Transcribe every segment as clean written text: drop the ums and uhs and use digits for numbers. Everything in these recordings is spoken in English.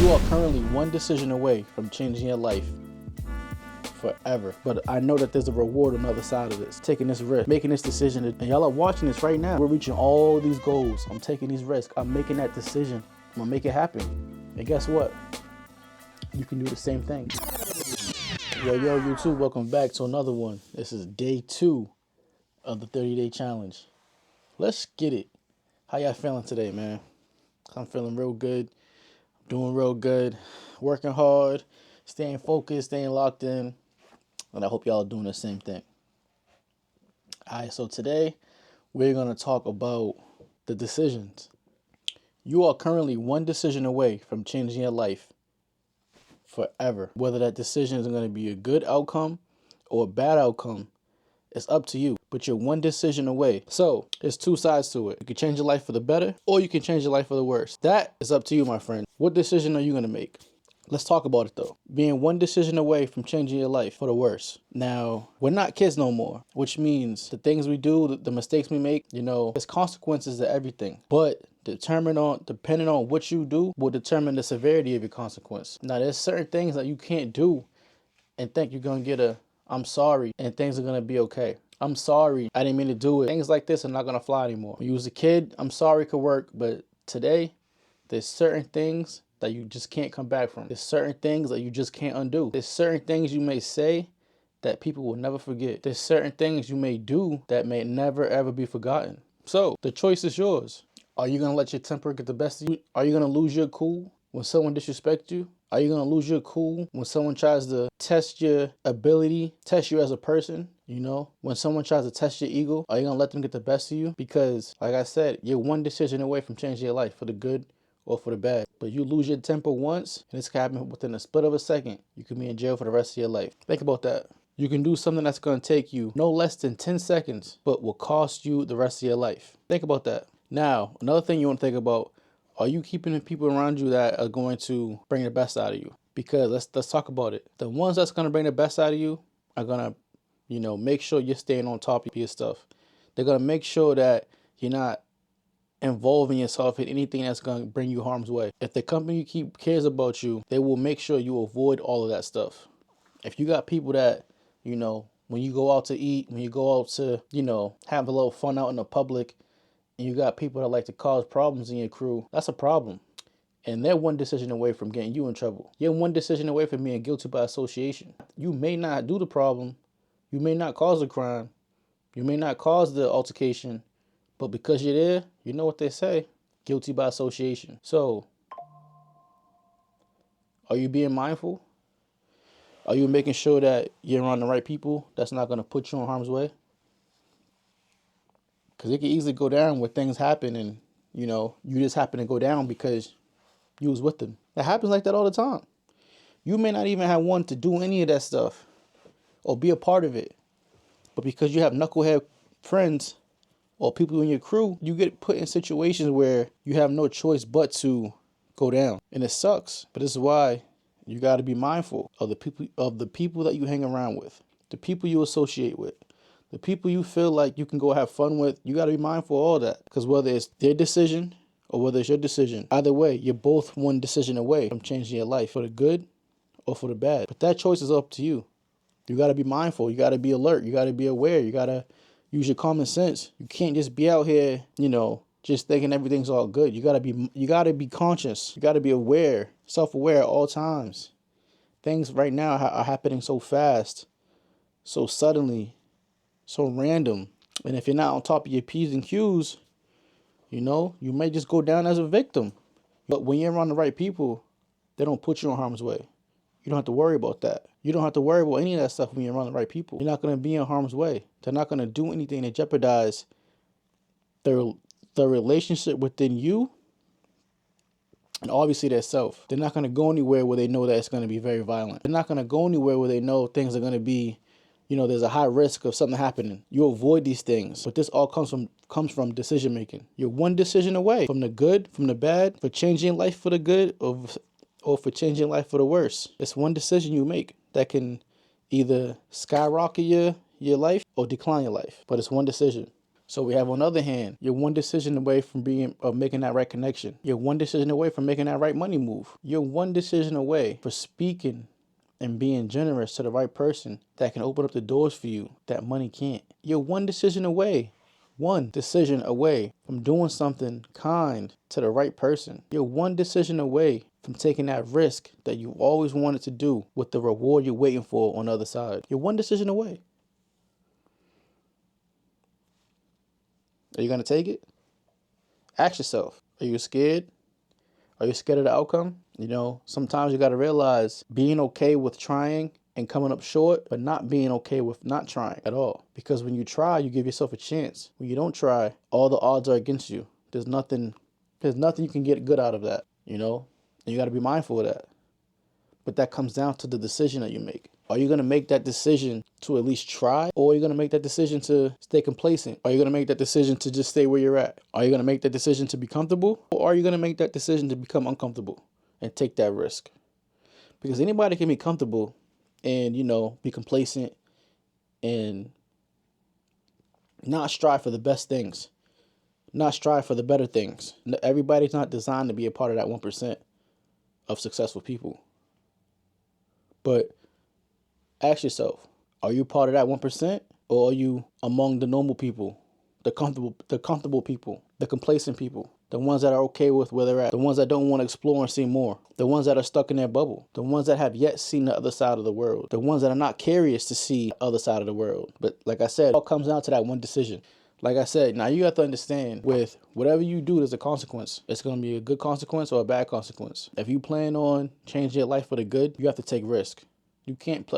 You are currently one decision away from changing your life forever. But I know that there's a reward on the other side of this. Taking this risk, making this decision, and y'all are watching this right now. We're reaching all these goals. I'm taking these risks. I'm making that decision. I'm gonna make it happen. And guess what? You can do the same thing. Yo, YouTube, welcome back to another one. This is day 2 of the 30-day challenge. Let's get it. How y'all feeling today, man? I'm feeling real good. Doing real good. Working hard. Staying focused, staying locked in. And I hope y'all are doing the same thing. Alright, so today we're going to talk about the decisions. You are currently one decision away from changing your life forever. Whether that decision is going to be a good outcome or a bad outcome, it's up to you. But you're one decision away. So there's two sides to it. You can change your life for the better, or you can change your life for the worse. That is up to you, my friend. What decision are you going to make? Let's talk about it though. Being one decision away from changing your life for the worse. Now, we're not kids no more, which means the things we do, the mistakes we make, there's consequences to everything. But depending on what you do will determine the severity of your consequence. Now, there's certain things that you can't do and think you're going to get I'm sorry and things are going to be okay. I'm sorry, I didn't mean to do it. Things like this are not going to fly anymore. When you was a kid, I'm sorry could work, but today, there's certain things that you just can't come back from. There's certain things that you just can't undo. There's certain things you may say that people will never forget. There's certain things you may do that may never ever be forgotten. So the choice is yours. Are you gonna let your temper get the best of you? Are you gonna lose your cool when someone disrespects you? Are you gonna lose your cool when someone tries to test your ability, test you as a person? When someone tries to test your ego, are you gonna let them get the best of you? Because like I said, you're one decision away from changing your life for the good or for the bad. But you lose your temper once, and this can happen within a split of a second. You can be in jail for the rest of your life. Think about that. You can do something that's going to take you no less than 10 seconds, but will cost you the rest of your life. Think about that. Now, another thing you want to think about, are you keeping the people around you that are going to bring the best out of you? Because let's talk about it. The ones that's going to bring the best out of you are going to, make sure you're staying on top of your stuff. They're going to make sure that you're not involving yourself in anything that's going to bring you harm's way. If the company you keep cares about you, they will make sure you avoid all of that stuff. If you got people that, when you go out to eat, when you go out to, have a little fun out in the public, and you got people that like to cause problems in your crew, that's a problem. And they're one decision away from getting you in trouble. You're one decision away from being guilty by association. You may not do the problem. You may not cause the crime. You may not cause the altercation. But because you're there, you know what they say, guilty by association. So, are you being mindful? Are you making sure that you're around the right people that's not going to put you in harm's way? Because it can easily go down where things happen and, you just happen to go down because you was with them. That happens like that all the time. You may not even have wanted to do any of that stuff or be a part of it. But because you have knucklehead friends or people in your crew, you get put in situations where you have no choice but to go down. And it sucks. But this is why you got to be mindful of the people that you hang around with, the people you associate with, the people you feel like you can go have fun with. You got to be mindful of all that. Because whether it's their decision or whether it's your decision, either way, you're both one decision away from changing your life for the good or for the bad. But that choice is up to you. You got to be mindful. You got to be alert. You got to be aware. You got to use your common sense. You can't just be out here, just thinking everything's all good. You gotta be conscious. You gotta be aware, self-aware at all times. Things right now are happening so fast, so suddenly, so random. And if you're not on top of your P's and Q's, you may just go down as a victim. But when you're around the right people, they don't put you in harm's way. You don't have to worry about that. You don't have to worry about any of that stuff when you're around the right people. You're not going to be in harm's way. They're not going to do anything to jeopardize the relationship within you and obviously their self. They're not going to go anywhere where they know that it's going to be very violent. They're not going to go anywhere where they know things are going to be, there's a high risk of something happening. You avoid these things. But this all comes from decision making. You're one decision away from the good, from the bad, for changing life for the good or for changing life for the worse. It's one decision you make that can either skyrocket your life or decline your life. But it's one decision. So we have on the other hand, you're one decision away from making that right connection. You're one decision away from making that right money move. You're one decision away for speaking and being generous to the right person that can open up the doors for you that money can't. You're one decision away from doing something kind to the right person. You're one decision away from taking that risk that you always wanted to do with the reward you're waiting for on the other side. You're one decision away. Are you going to take it? Ask yourself, are you scared? Are you scared of the outcome? Sometimes you got to realize being okay with trying and coming up short, but not being okay with not trying at all. Because when you try, you give yourself a chance. When you don't try, all the odds are against you. There's nothing you can get good out of that, And you got to be mindful of that. But that comes down to the decision that you make. Are you going to make that decision to at least try? Or are you going to make that decision to stay complacent? Are you going to make that decision to just stay where you're at? Are you going to make that decision to be comfortable? Or are you going to make that decision to become uncomfortable and take that risk? Because anybody can be comfortable and, be complacent and not strive for the best things, not strive for the better things. Everybody's not designed to be a part of that 1% of successful people. But ask yourself, are you part of that 1%, or are you among the normal people, the comfortable people, the complacent people, the ones that are okay with where they're at, the ones that don't want to explore and see more, the ones that are stuck in their bubble, the ones that have yet seen the other side of the world, the ones that are not curious to see the other side of the world? But like I said, it all comes down to that one decision. Like I said, now you have to understand, with whatever you do, there's a consequence. It's going to be a good consequence or a bad consequence. If you plan on changing your life for the good, you have to take risk. You can't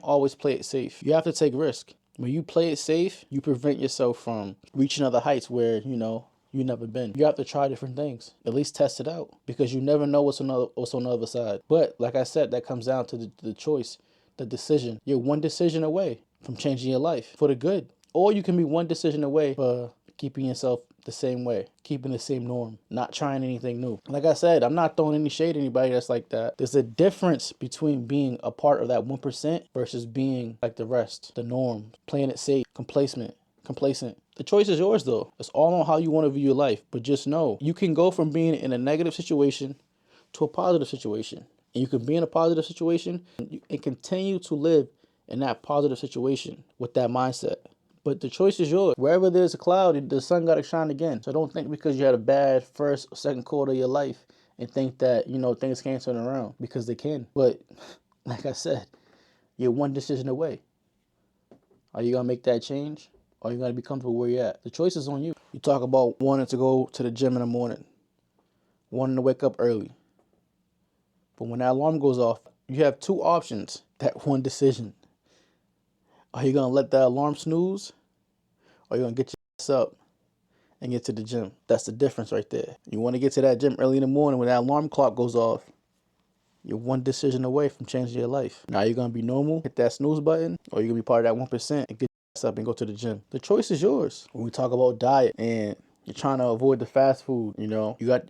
always play it safe. You have to take risk. When you play it safe, you prevent yourself from reaching other heights where, you've never been. You have to try different things. At least test it out, because you never know what's on the other side. But like I said, that comes down to the choice, the decision. You're one decision away from changing your life for the good. Or you can be one decision away for keeping yourself the same way, keeping the same norm, not trying anything new. Like I said, I'm not throwing any shade at anybody that's like that. There's a difference between being a part of that 1% versus being like the rest, the norm, playing it safe, complacent. The choice is yours though. It's all on how you want to view your life. But just know, you can go from being in a negative situation to a positive situation. And you can be in a positive situation and continue to live in that positive situation with that mindset. But the choice is yours. Wherever there's a cloud, the sun got to shine again. So don't think because you had a bad first or second quarter of your life and think that, things can't turn around, because they can. But like I said, you're one decision away. Are you going to make that change? Or are you going to be comfortable where you're at? The choice is on you. You talk about wanting to go to the gym in the morning, wanting to wake up early. But when that alarm goes off, you have two options, that one decision. Are you going to let that alarm snooze? Or are you going to get your ass up and get to the gym? That's the difference right there. You want to get to that gym early in the morning when that alarm clock goes off. You're one decision away from changing your life. Now you're going to be normal, hit that snooze button, or you're going to be part of that 1% and get your ass up and go to the gym. The choice is yours. When we talk about diet and you're trying to avoid the fast food,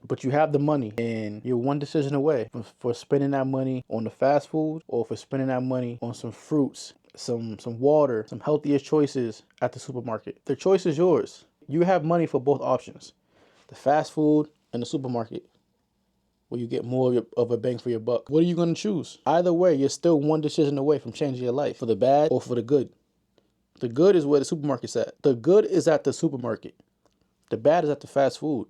but you have the money, and you're one decision away for spending that money on the fast food, or for spending that money on some fruits, some water, some healthier choices at the supermarket. The choice is yours. You have money for both options, the fast food and the supermarket, where you get more of a bang for your buck. What are you going to choose? Either way, you're still one decision away from changing your life for the bad or for the good. The good is where the supermarket's at. The good is at the supermarket. The bad is at the fast food.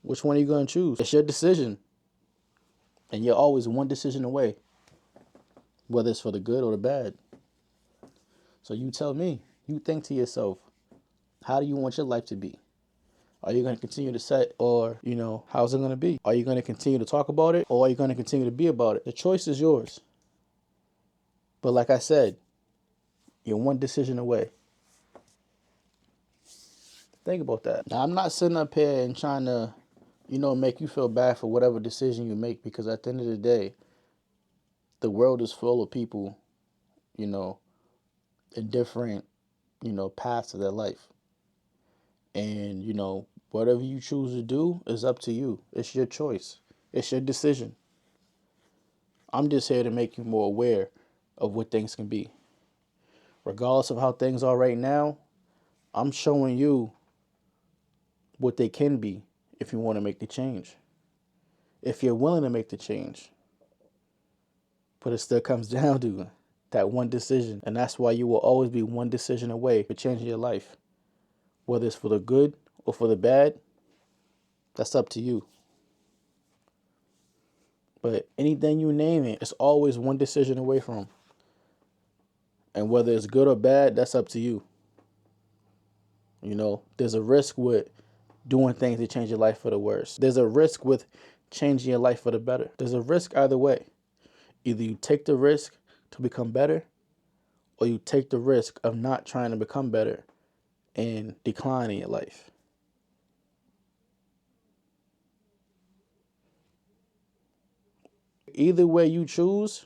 Which one are you going to choose? It's your decision. And you're always one decision away, whether it's for the good or the bad. So you tell me, you think to yourself, how do you want your life to be? Are you going to continue to set, or, how's it going to be? Are you going to continue to talk about it, or are you going to continue to be about it? The choice is yours. But like I said, you're one decision away. Think about that. Now, I'm not sitting up here and trying to, make you feel bad for whatever decision you make, because at the end of the day, the world is full of people, in different, paths of their life. And, whatever you choose to do is up to you. It's your choice. It's your decision. I'm just here to make you more aware of what things can be. Regardless of how things are right now, I'm showing you what they can be if you want to make the change. If you're willing to make the change. But it still comes down to that one decision. And that's why you will always be one decision away for changing your life. Whether it's for the good or for the bad, that's up to you. But anything you name it, it's always one decision away from. And whether it's good or bad, that's up to you. You know, there's a risk with doing things to change your life for the worse. There's a risk with changing your life for the better. There's a risk either way. Either you take the risk to become better, or you take the risk of not trying to become better and decline in your life. Either way you choose,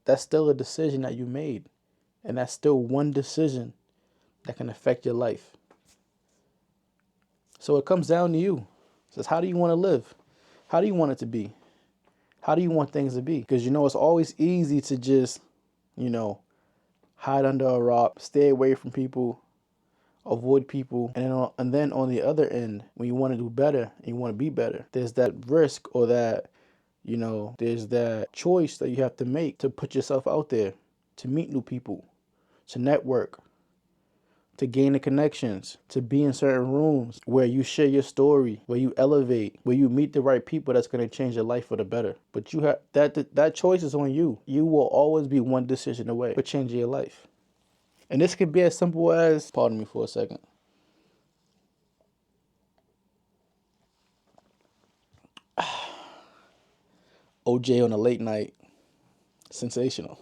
that's still a decision that you made. And that's still one decision that can affect your life. So it comes down to you. It says, how do you want to live? How do you want it to be? How do you want things to be? Because, you know, it's always easy to just, you know, hide under a rock, stay away from people, avoid people. And then on the other end, when you want to do better and you want to be better, there's that risk or that, you know, there's that choice that you have to make to put yourself out there, to meet new people, to network, to gain the connections, to be in certain rooms where you share your story, where you elevate, where you meet the right people that's going to change your life for the better. But you have that choice is on you. You will always be one decision away for changing your life. And this could be as simple as, pardon me for a second. OJ on a late night, sensational.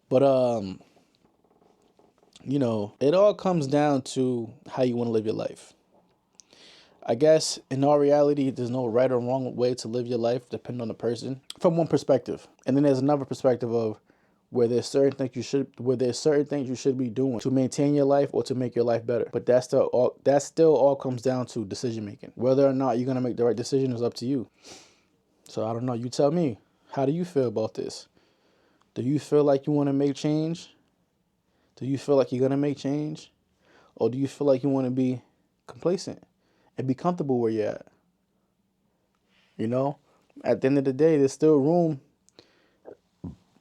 But you know, it all comes down to how you want to live your life. I guess in all reality, there's no right or wrong way to live your life, depending on the person, from one perspective. And then there's another perspective of where there's certain things you should be doing to maintain your life or to make your life better. But that still all comes down to decision making. Whether or not you're gonna make the right decision is up to you. So I don't know. You tell me. How do you feel about this? Do you feel like you want to make change? Do you feel like you're gonna make change? Or do you feel like you want to be complacent and be comfortable where you're at? You know, at the end of the day, there's still room.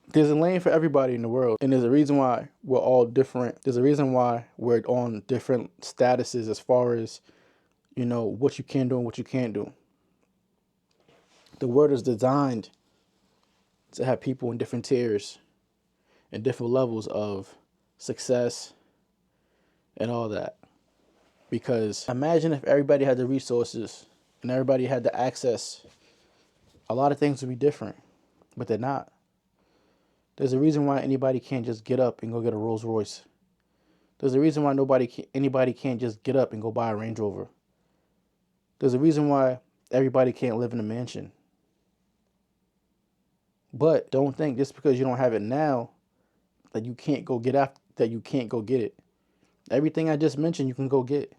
There's a lane for everybody in the world. And there's a reason why we're all different. There's a reason why we're on different statuses as far as, you know, what you can do and what you can't do. The world is designed to have people in different tiers and different levels of success and all that. Because imagine if everybody had the resources and everybody had the access, a lot of things would be different, but they're not. There's a reason why anybody can't just get up and go get a Rolls Royce. There's a reason why anybody can't just get up and go buy a Range Rover. There's a reason why everybody can't live in a mansion. But don't think just because you don't have it now that you can't go get it. Everything I just mentioned you can go get.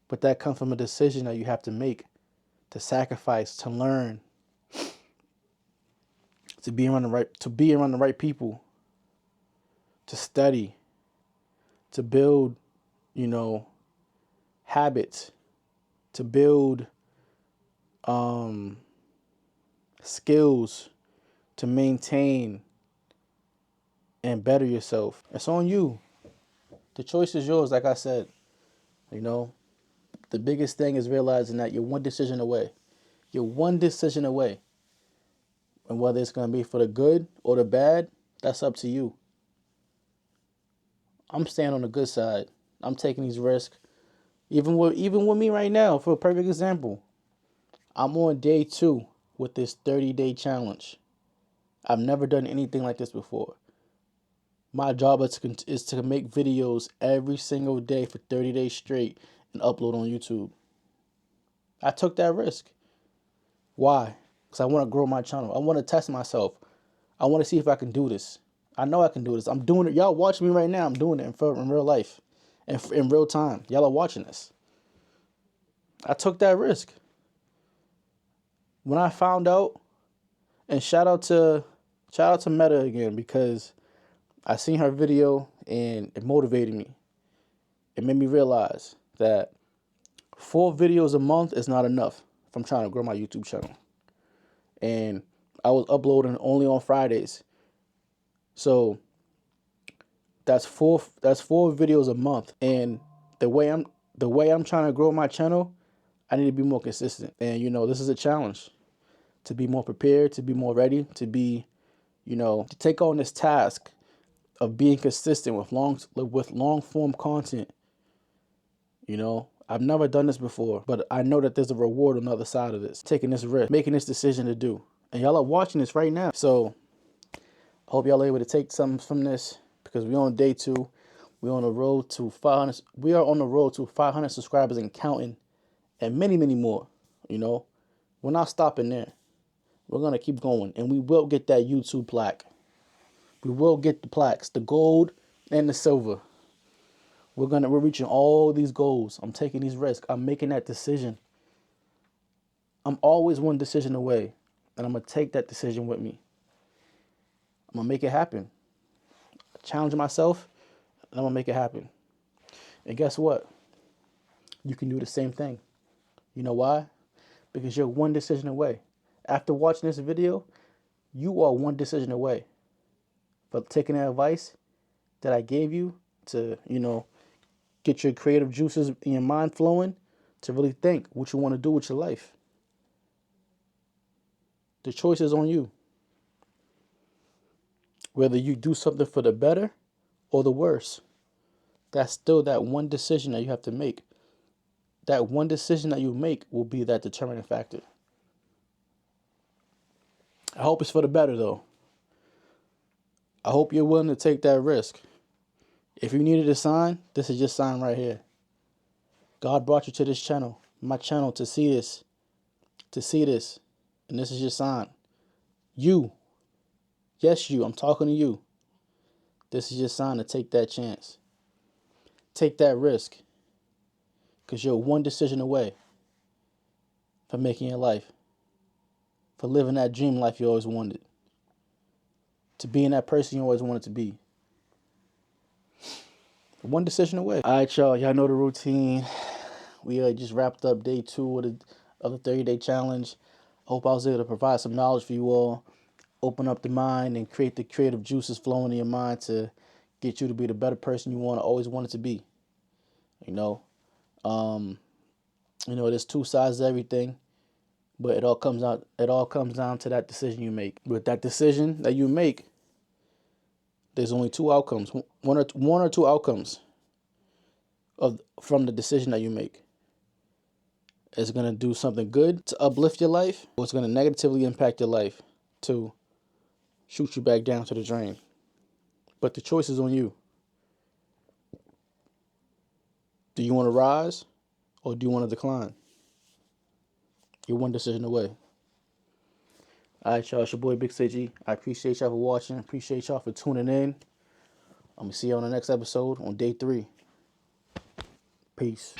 But that comes from a decision that you have to make, to sacrifice, to learn, to be around the right people, to study, to build, you know, habits, to build skills, to maintain and better yourself. It's on you. The choice is yours, like I said. You know, the biggest thing is realizing that you're one decision away. You're one decision away. And whether it's going to be for the good or the bad, that's up to you. I'm staying on the good side. I'm taking these risks. Even with me right now, for a perfect example, I'm on day 2 with this 30-day challenge. I've never done anything like this before. My job is to make videos every single day for 30 days straight and upload on YouTube. I took that risk. Why? Because I want to grow my channel. I want to test myself. I want to see if I can do this. I know I can do this. I'm doing it. Y'all watching me right now. I'm doing it in real life. And in real time. Y'all are watching this. I took that risk. When I found out, and shout out to Meta again, because I seen her video and it motivated me. It made me realize that 4 videos a month is not enough if I'm trying to grow my YouTube channel. And I was uploading only on Fridays. So that's four videos a month. And the way I'm trying to grow my channel, I need to be more consistent. And this is a challenge, to be more prepared, to be more ready, to be, to take on this task of being consistent with long form content. I've never done this before, but I know that there's a reward on the other side of this. Taking this risk, making this decision to do. And y'all are watching this right now. So I hope y'all are able to take something from this, because we're on day 2. We're on the road to 500. We are on the road to 500 subscribers and counting, and many, many more. We're not stopping there. We're going to keep going, and we will get that YouTube plaque. We will get the plaques, the gold and the silver. We're reaching all these goals. I'm taking these risks. I'm making that decision. I'm always one decision away, and I'm going to take that decision with me. I'm going to make it happen. Challenge myself, and I'm going to make it happen. And guess what? You can do the same thing. You know why? Because you're one decision away. After watching this video, you are one decision away from taking that advice that I gave you to, get your creative juices in your mind flowing, to really think what you want to do with your life. The choice is on you. Whether you do something for the better or the worse, that's still that one decision that you have to make. That one decision that you make will be that determining factor. I hope it's for the better, though. I hope you're willing to take that risk. If you needed a sign, this is your sign right here. God brought you to this channel, my channel, to see this. And this is your sign. You. Yes, you. I'm talking to you. This is your sign to take that chance. Take that risk. Because you're one decision away from making your life. For living that dream life you always wanted. To being that person you always wanted to be. One decision away. All right, y'all. Y'all know the routine. We just wrapped up day 2 of the 30-day challenge. Hope I was able to provide some knowledge for you all. Open up the mind and create the creative juices flowing in your mind to get you to be the better person you always wanted to be. There's 2 sides to everything, but it all comes down to that decision you make. With that decision that you make, there's only 2 outcomes. One or two outcomes from the decision that you make. It's going to do something good to uplift your life, or it's going to negatively impact your life to shoot you back down to the drain. But the choice is on you. Do you want to rise, or do you want to decline? You're one decision away. All right, y'all. It's your boy, Big CG. I appreciate y'all for watching. Appreciate y'all for tuning in. I'm going to see you on the next episode on day 3. Peace.